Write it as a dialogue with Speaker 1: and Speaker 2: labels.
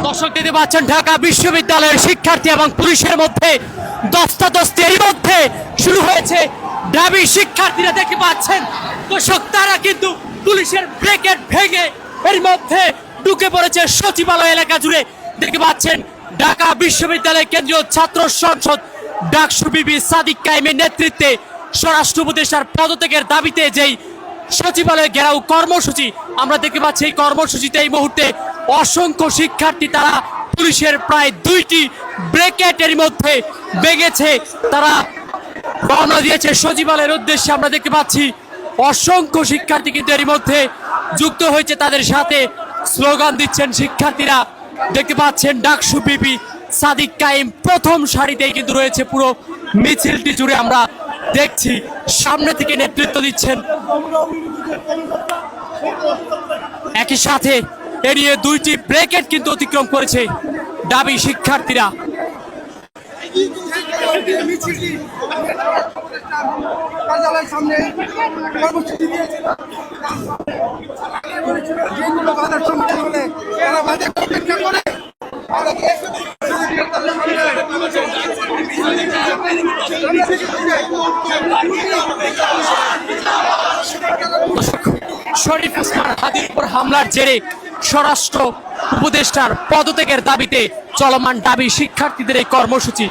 Speaker 1: দর্শক দেখতে পাচ্ছেন ঢাকা বিশ্ববিদ্যালয়ের শিক্ষার্থী এবং পুলিশের মধ্যে ধস্তাধস্তি এর মধ্যে শুরু হয়েছে। দাবি শিক্ষার্থীরা দেখতে পাচ্ছেন দর্শক তারা কিন্তু পুলিশের ব্রেকেট ভেঙে এর মধ্যে ঢুকে পড়েছে সচিবালয় এলাকা জুড়ে। দেখতে পাচ্ছেন ঢাকা বিশ্ববিদ্যালয় কেন্দ্রীয় ছাত্র সংসদ ডাকসু বিবি সাদিক কায়েমের নেতৃত্বে স্বরাষ্ট্র উপদেষ্টার পদত্যাগের দাবিতে যেই সচিবালয় ঘেরাও কর্মসূচি আমরা দেখতে পাচ্ছি, এই কর্মসূচিতে এই মুহূর্তে অসংখ্য শিক্ষার্থী তারা পুলিশের প্রায় 2টি ব্রেকেটের মধ্যে ভেঙেছে, তারা রওনা দিয়েছে সচিবালয়ের উদ্দেশ্যে। আমরা দেখতে পাচ্ছি অসংখ্য শিক্ষার্থী কিন্তু এর মধ্যে যুক্ত হয়েছে, তাদের সাথে স্লোগান দিচ্ছেন শিক্ষার্থীরা। দেখতে পাচ্ছেন ডাকসু বিবি সাদিক কায়েম প্রথম সারিতেই কিন্তু রয়েছে পুরো মিছিলটি জুড়ে। আমরা দেখছি সামনে থেকে নেতৃত্ব দিচ্ছেন। একই সাথে এড়িয়ে 2টি ব্রেকেট কিন্তু অতিক্রম করেছে দাবি শিক্ষার্থীরা। শরীফ ওসমান হাদির উপর হামলার জেরে স্বরাষ্ট্র উপদেষ্টার পদত্যাগের দাবিতে চলমান দাবি শিক্ষার্থীদের এই কর্মসূচি।